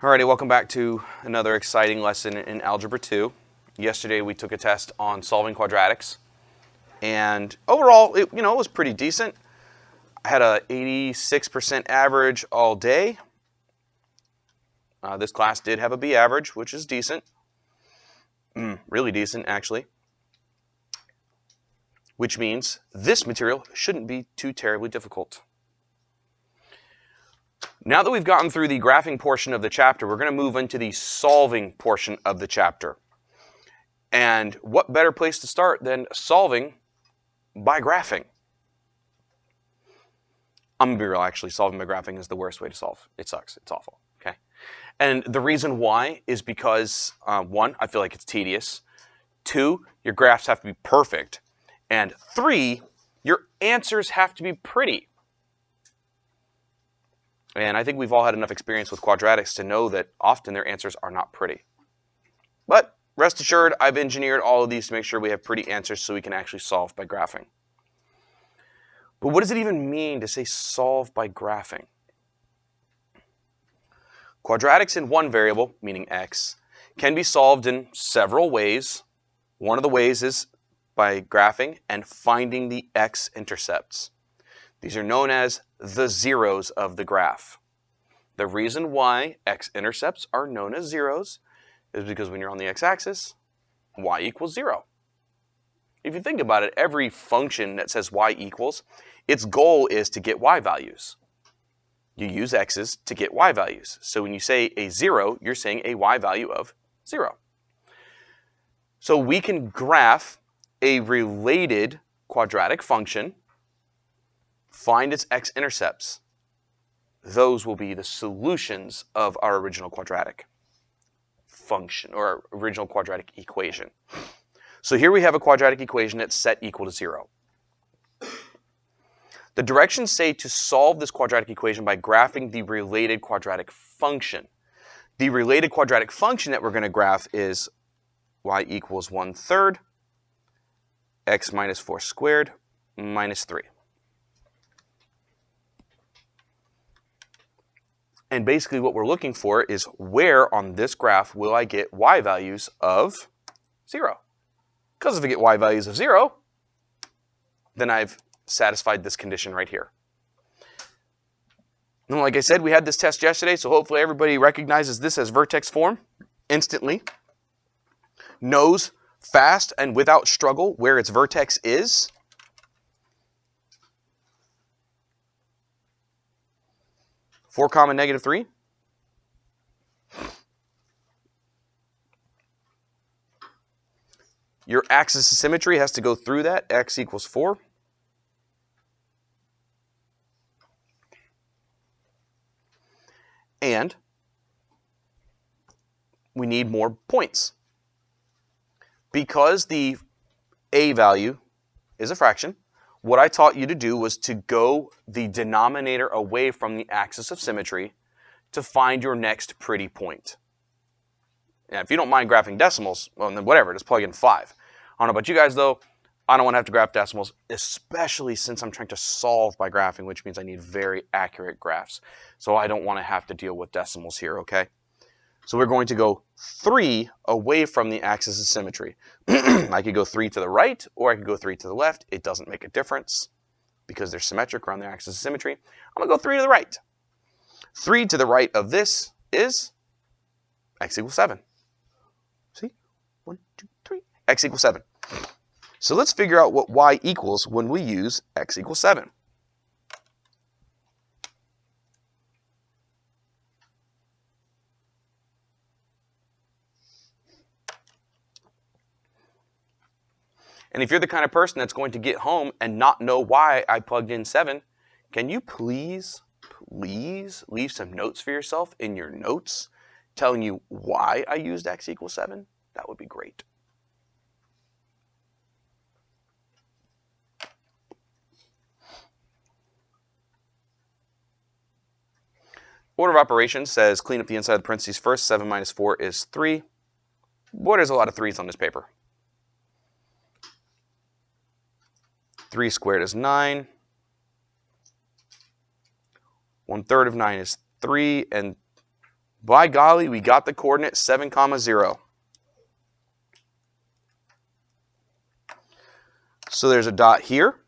Alrighty, welcome back to another exciting lesson in Algebra 2. Yesterday we took a test on solving quadratics, and overall it was pretty decent. I had a 86% average all day. This class did have a B average, which is decent. Really decent, actually. Which means this material shouldn't be too terribly difficult. Now that we've gotten through the graphing portion of the chapter, we're going to move into the solving portion of the chapter. And what better place to start than solving by graphing? I'm going to be real, actually, solving by graphing is the worst way to solve. It sucks. It's awful. Okay. And the reason why is because, one, I feel like it's tedious. Two, your graphs have to be perfect. And three, your answers have to be pretty. And I think we've all had enough experience with quadratics to know that often their answers are not pretty. But rest assured, I've engineered all of these to make sure we have pretty answers so we can actually solve by graphing. But what does it even mean to say solve by graphing? Quadratics in one variable, meaning x, can be solved in several ways. One of the ways is by graphing and finding the x-intercepts. These are known as the zeros of the graph. The reason why x-intercepts are known as zeros is because when you're on the x-axis, y equals 0. If you think about it, every function that says y equals, its goal is to get y values. You use x's to get y values. So when you say a 0, you're saying a y value of 0. So we can graph a related quadratic function, find its x-intercepts. Those will be the solutions of our original quadratic function or our original quadratic equation. So here we have a quadratic equation that's set equal to 0. The directions say to solve this quadratic equation by graphing the related quadratic function. The related quadratic function that we're going to graph is y equals 1/3 x minus 4 squared minus 3. And basically what we're looking for is where on this graph will I get y values of 0? Because if I get y values of 0, then I've satisfied this condition right here. And like I said, we had this test yesterday, so hopefully everybody recognizes this as vertex form instantly, knows fast and without struggle where its vertex is. Four comma negative 3. Your axis of symmetry has to go through that, x equals 4. And we need more points. Because the a value is a fraction, what I taught you to do was to go the denominator away from the axis of symmetry to find your next pretty point. And if you don't mind graphing decimals, well, then whatever, just plug in 5. I don't know about you guys, though. I don't want to have to graph decimals, especially since I'm trying to solve by graphing, which means I need very accurate graphs. So I don't want to have to deal with decimals here, okay? So we're going to go 3 away from the axis of symmetry. I could go 3 to the right, or I could go 3 to the left. It doesn't make a difference because they're symmetric around the axis of symmetry. I'm going to go 3 to the right. 3 to the right of this is x equals 7. See? 1, 2, 3. X equals 7. So let's figure out what y equals when we use x equals 7. And if you're the kind of person that's going to get home and not know why I plugged in 7, can you please leave some notes for yourself in your notes telling you why I used x equals 7? That would be great. Order of operations says clean up the inside of the parentheses first. 7 minus 4 is 3. Boy, there's a lot of 3's on this paper. 3 squared is 9. 1/3 of 9 is 3, and By golly, we got the coordinate 7, 0. So there's a dot here.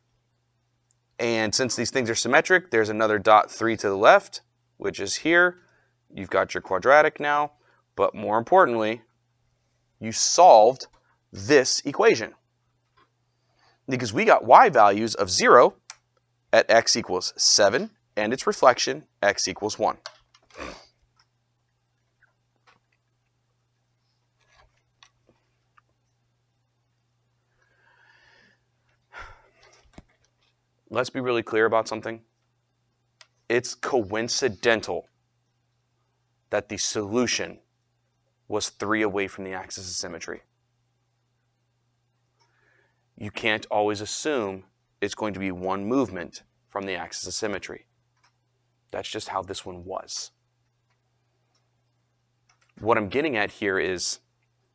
And since these things are symmetric, there's another dot 3 to the left, which is here. You've got your quadratic now. But more importantly, you solved this equation. Because we got y values of 0 at x equals 7 and its reflection, x equals 1. Let's be really clear about something. It's coincidental that the solution was 3 away from the axis of symmetry. You can't always assume it's going to be 1 movement from the axis of symmetry. That's just how this one was. What I'm getting at here is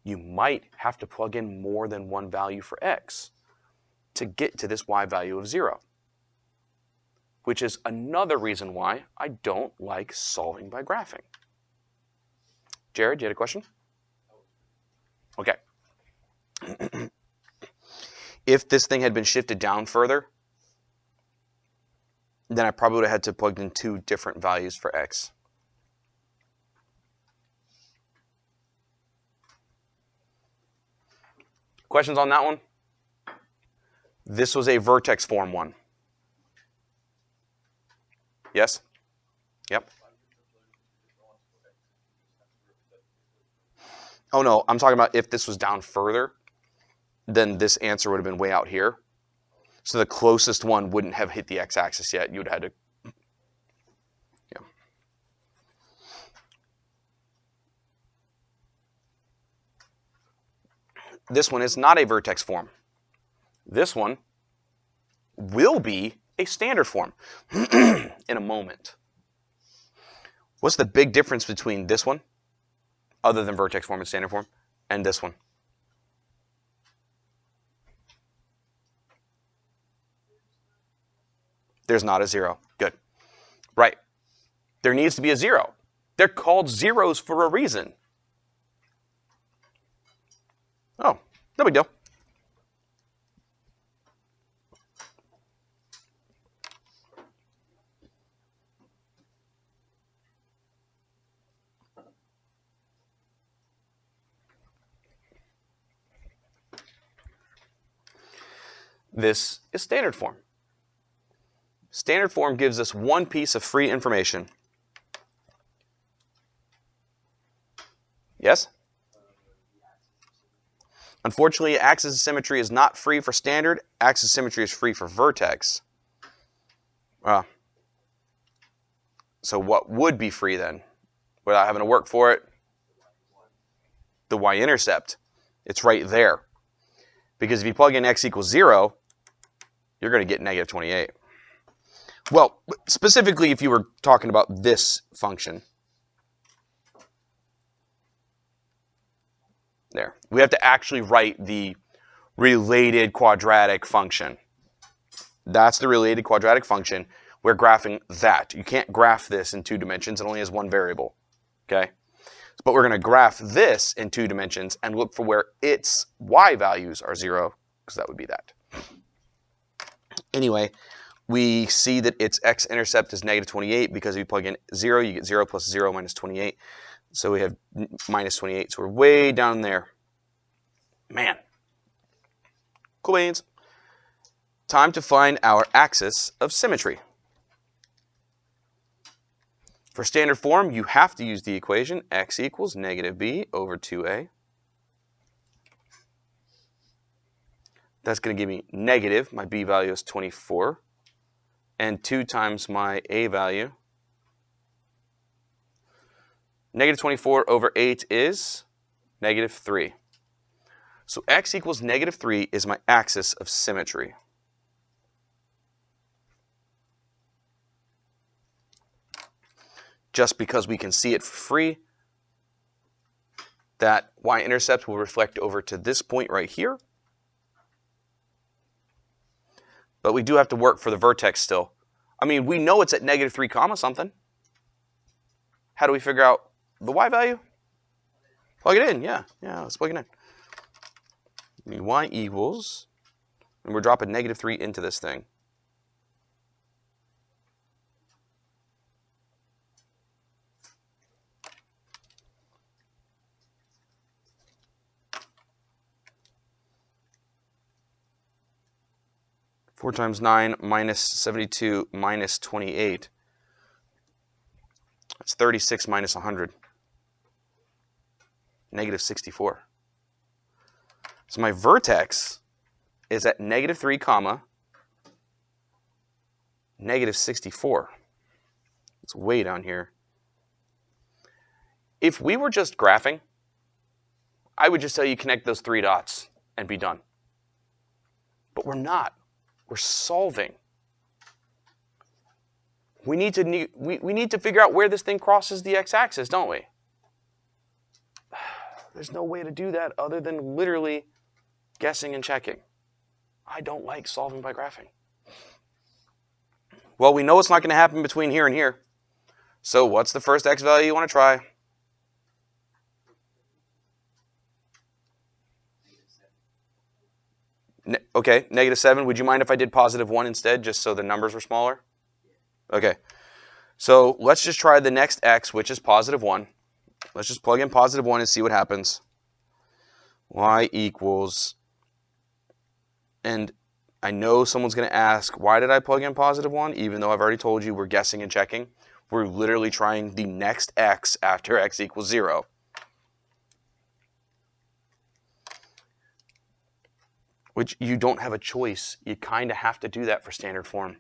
you might have to plug in more than 1 value for x to get to this y value of 0. Which is another reason why I don't like solving by graphing. Jared, you had a question? Okay. If this thing had been shifted down further, then I probably would have had to plug in 2 different values for x. Questions on that one? This was a vertex form one. Yes? Yep. Oh no, I'm talking about if this was down further, then this answer would have been way out here. So the closest one wouldn't have hit the x-axis yet. You would have had to, yeah. This one is not a vertex form. This one will be a standard form in a moment. What's the big difference between this one, other than vertex form and standard form, and this one? There's not a 0. Good. Right. There needs to be a 0. They're called zeros for a reason. Oh, no big deal. This is standard form. Standard form gives us one piece of free information. Yes? Unfortunately, axis of symmetry is not free for standard. Axis of symmetry is free for vertex. So what would be free then, without having to work for it? The y-intercept. It's right there. Because if you plug in x equals 0, you're going to get negative 28. Well, specifically if you were talking about this function. There. We have to actually write the related quadratic function. That's the related quadratic function. We're graphing that. You can't graph this in 2 dimensions. It only has 1 variable. Okay? But we're going to graph this in 2 dimensions and look for where its y values are 0, because that would be that. Anyway, we see that its x-intercept is negative 28 because if you plug in 0, you get 0 plus 0 minus 28. So we have minus 28. So we're way down there. Man. Cool beans. Time to find our axis of symmetry. For standard form, you have to use the equation x equals negative b over 2a. That's going to give me negative, my b value is 24, and 2 times my a value. Negative 24 over 8 is negative 3. So x equals negative 3 is my axis of symmetry. Just because we can see it for free, that y-intercept will reflect over to this point right here. But we do have to work for the vertex still. I mean, we know it's at negative 3 comma something. How do we figure out the y value? Plug it in, yeah, let's plug it in. Y equals, and we're dropping -3 into this thing. Four times 9 minus 72 minus 28. That's 36 minus 100. -64. So my vertex is at -3 comma -64. It's way down here. If we were just graphing, I would just tell you connect those 3 dots and be done. But we're not. We're solving. We need to figure out where this thing crosses the x-axis, don't we? There's no way to do that other than literally guessing and checking. I don't like solving by graphing. Well, we know it's not going to happen between here and here. So what's the first x value you want to try? Okay, -7. Would you mind if I did +1 instead, just so the numbers were smaller? Okay. So let's just try the next x, which is +1. Let's just plug in +1 and see what happens. Y equals, and I know someone's going to ask, why did I plug in +1? Even though I've already told you we're guessing and checking. We're literally trying the next x after x equals 0. Which you don't have a choice. You kind of have to do that for standard form.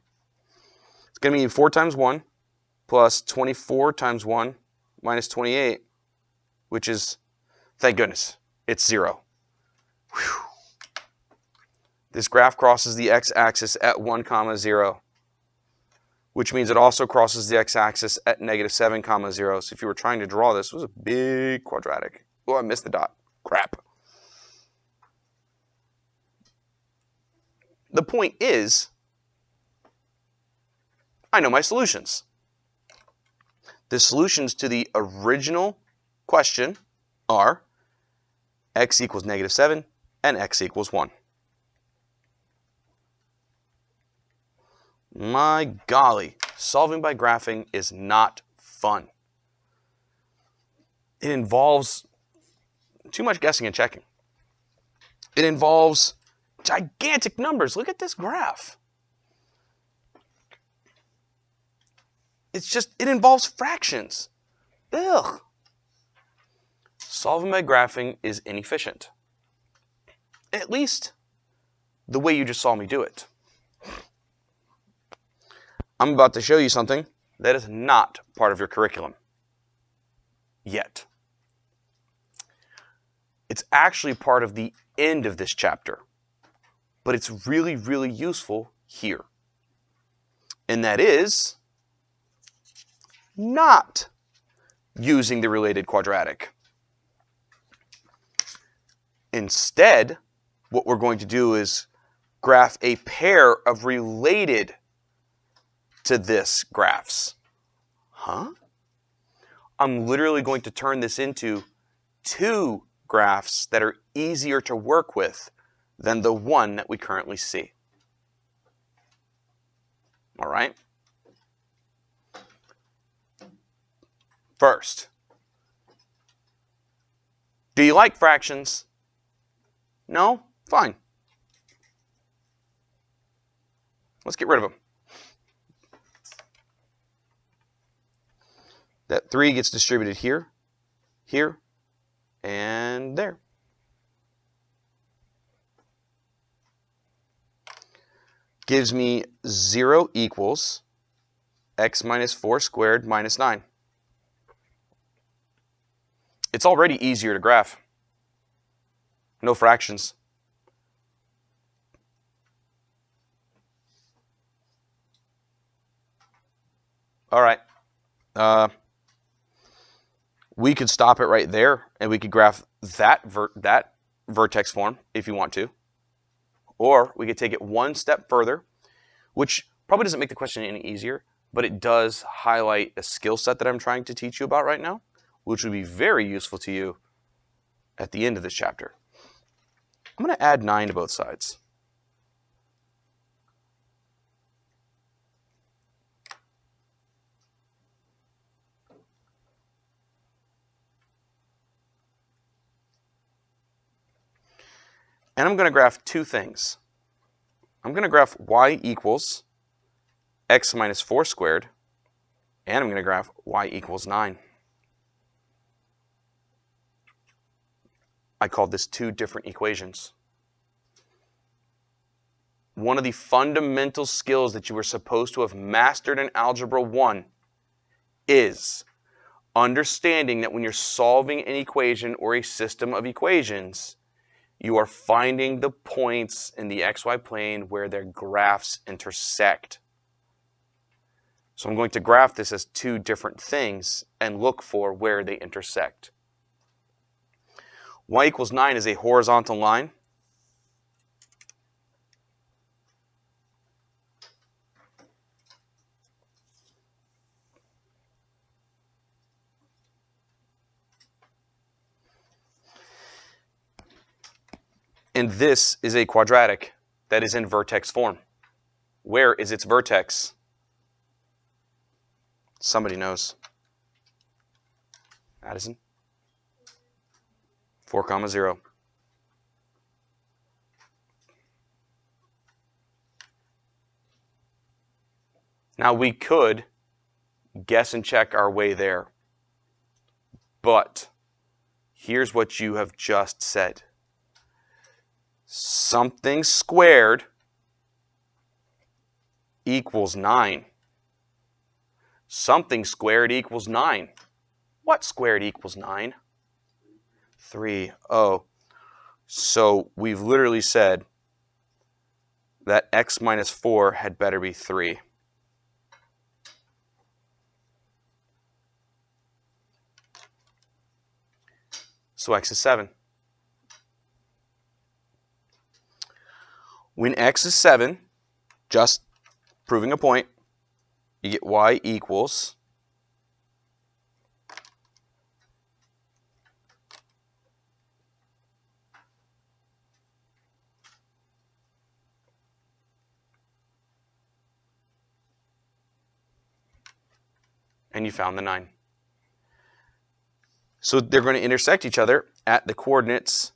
It's going to be 4 times 1 plus 24 times 1 minus 28, which is, thank goodness, it's 0. Whew. This graph crosses the x-axis at 1, 0, which means it also crosses the x-axis at -7, 0. So if you were trying to draw this, it was a big quadratic. Oh, I missed the dot. Crap. The point is, I know my solutions. The solutions to the original question are x equals -7 and x equals 1. My golly, solving by graphing is not fun. It involves too much guessing and checking. It involves gigantic numbers. Look at this graph. It involves fractions. Ugh. Solving by graphing is inefficient. At least the way you just saw me do it. I'm about to show you something that is not part of your curriculum yet. It's actually part of the end of this chapter, but it's really, really useful here. And that is not using the related quadratic. Instead, what we're going to do is graph a pair of related to this graphs. Huh? I'm literally going to turn this into 2 graphs that are easier to work with than the one that we currently see. All right? First, do you like fractions? No? Fine. Let's get rid of them. That 3 gets distributed here, here, and there. Gives me 0 equals x minus 4 squared minus 9. It's already easier to graph. No fractions. All right. We could stop it right there, and we could graph that vertex form if you want to. Or we could take it one step further, which probably doesn't make the question any easier, but it does highlight a skill set that I'm trying to teach you about right now. which would be very useful to you at the end of this chapter. I'm going to add 9 to both sides. And I'm going to graph two things. I'm going to graph y equals x minus 4 squared, and I'm going to graph y equals 9. I called this two different equations. One of the fundamental skills that you were supposed to have mastered in Algebra 1 is understanding that when you're solving an equation or a system of equations, you are finding the points in the xy plane where their graphs intersect. So I'm going to graph this as two different things and look for where they intersect. Y equals 9 is a horizontal line. And this is a quadratic that is in vertex form. Where is its vertex? Somebody knows. Addison? 4, 0. Now we could guess and check our way there. But here's what you have just said. Something squared equals 9. Something squared equals 9. What squared equals 9? 3. Oh. So we've literally said that x minus 4 had better be 3. So x is 7. When x is 7, just proving a point, you get y equals and you found the 9. So they're going to intersect each other at the coordinates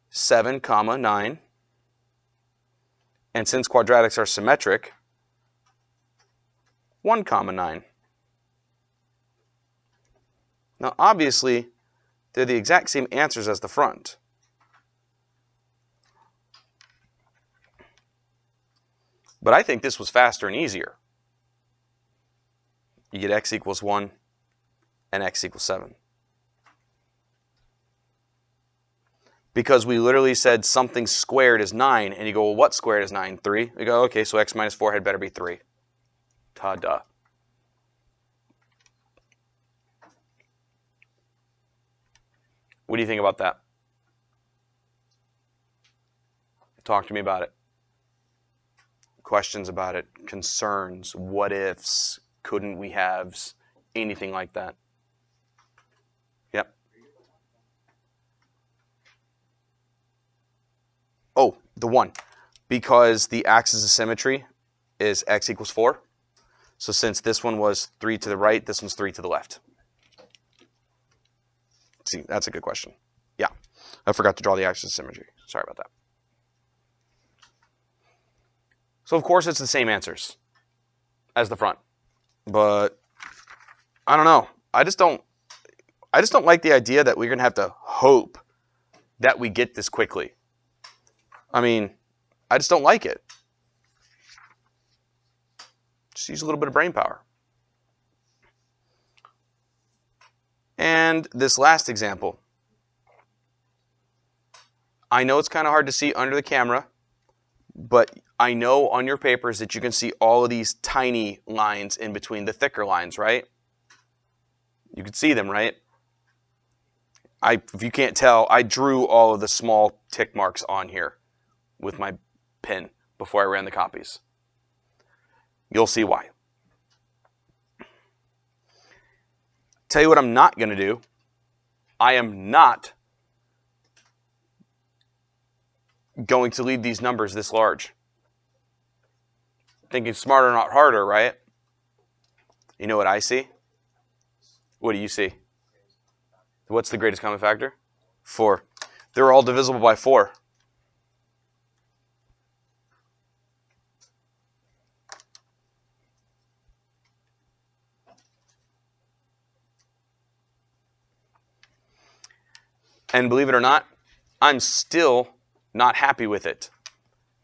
7, 9. And since quadratics are symmetric, 1, 9. Now obviously, they're the exact same answers as the front. But I think this was faster and easier. You get x equals 1 and x equals 7. Because we literally said something squared is 9, and you go, well, what squared is 9? 3. You go, okay, so x minus 4 had better be 3. Ta-da. What do you think about that? Talk to me about it. Questions about it, concerns, what ifs, couldn't we haves, anything like that. Yep. Oh, the 1. Because the axis of symmetry is x equals 4. So since this one was 3 to the right, this one's 3 to the left. See, that's a good question. Yeah, I forgot to draw the axis of symmetry. Sorry about that. So of course it's the same answers as the front. But I don't know. I just don't like the idea that we're going to have to hope that we get this quickly. I mean, I just don't like it. Just use a little bit of brain power. And this last example. I know it's kind of hard to see under the camera, but I know on your papers that you can see all of these tiny lines in between the thicker lines, right? You can see them, right? If you can't tell, I drew all of the small tick marks on here with my pen before I ran the copies. You'll see why. Tell you what I'm not going to do. I am not going to leave these numbers this large. Thinking smarter, not harder, right? You know what I see? What do you see? What's the greatest common factor? 4. They're all divisible by 4. And believe it or not, I'm still not happy with it.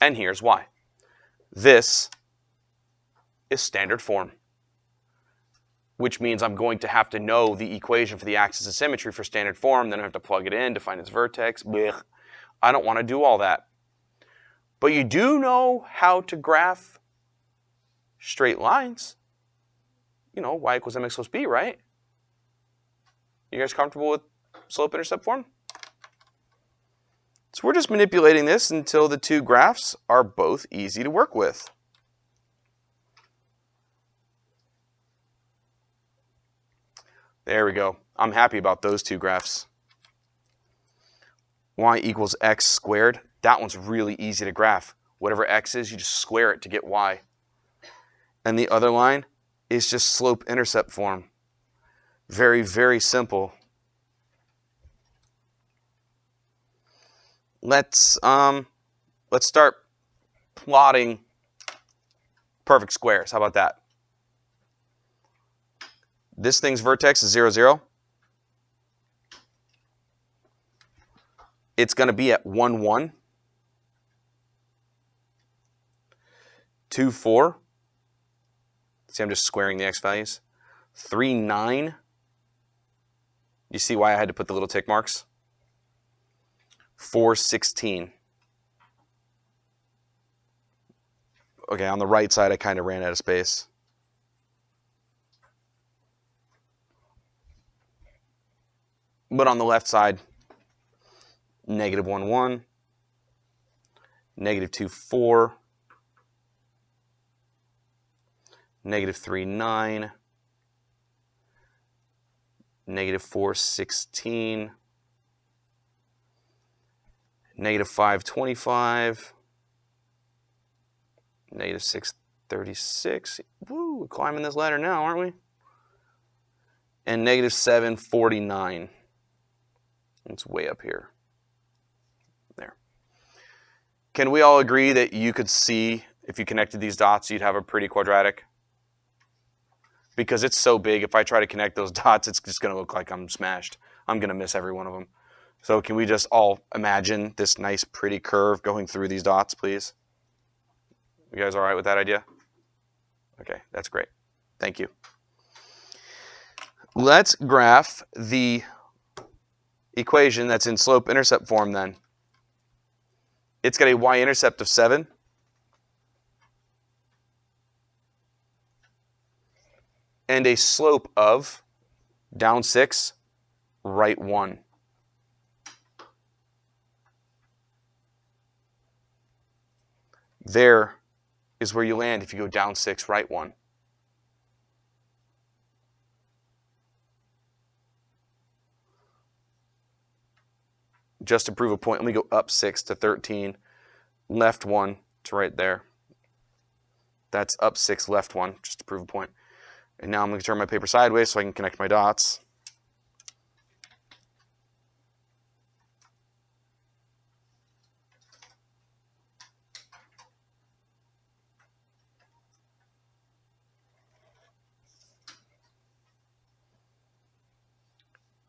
And here's why. This is standard form, which means I'm going to have to know the equation for the axis of symmetry for standard form, then I have to plug it in to find its vertex. Blech. I don't want to do all that. But you do know how to graph straight lines. You know, y equals mx plus b, right? You guys comfortable with slope-intercept form? So we're just manipulating this until the two graphs are both easy to work with. There we go. I'm happy about those two graphs. Y equals x squared. That one's really easy to graph. Whatever x is, you just square it to get y. And the other line is just slope-intercept form. Very, very simple. Let's start plotting perfect squares. How about that? This thing's vertex is 0, 0. It's going to be at 1, 1. 2, 4. See, I'm just squaring the x values. 3, 9. You see why I had to put the little tick marks? 4, 16. Okay, on the right side, I kind of ran out of space. But on the left side, negative 1, 1, negative 2, 4, negative 3, 9, negative 4, 16, negative 5, 25, negative 6, 36. Woo, we're climbing this ladder now, aren't we? And negative 7, 49. It's way up here. There. Can we all agree that you could see, if you connected these dots, you'd have a pretty quadratic? Because it's so big, if I try to connect those dots, it's just going to look like I'm smashed. I'm going to miss every one of them. So can we just all imagine this nice, pretty curve going through these dots, please? You guys all right with that idea? Okay, that's great. Thank you. Let's graph the equation that's in slope-intercept form then. It's got a y-intercept of 7. And a slope of down 6, right 1. There is where you land if you go down 6, right 1. Just to prove a point, let me go up 6 to 13, left 1 to right there. That's up 6, left 1, just to prove a point. And now I'm going to turn my paper sideways so I can connect my dots.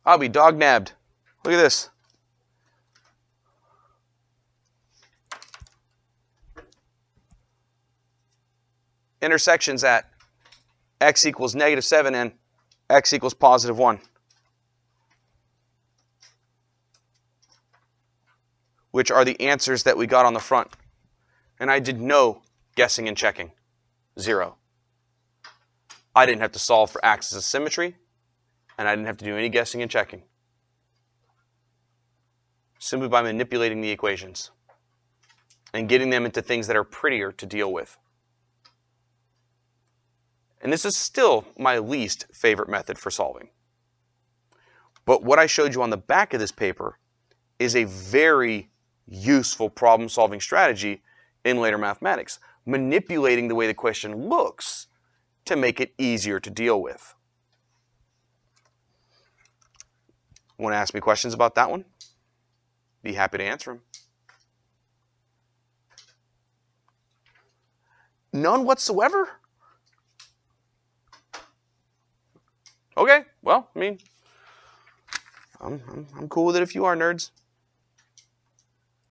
I'll be dog-nabbed. Look at this. Intersections at x equals negative 7 and x equals positive 1. Which are the answers that we got on the front. And I did no guessing and checking. 0. I didn't have to solve for axis of symmetry, and I didn't have to do any guessing and checking. Simply by manipulating the equations and getting them into things that are prettier to deal with. And this is still my least favorite method for solving. But what I showed you on the back of this paper is a very useful problem-solving strategy in later mathematics, manipulating the way the question looks to make it easier to deal with. Want to ask me questions about that one? Be happy to answer them. None whatsoever? Okay, well, I mean, I'm cool with it if you are, nerds.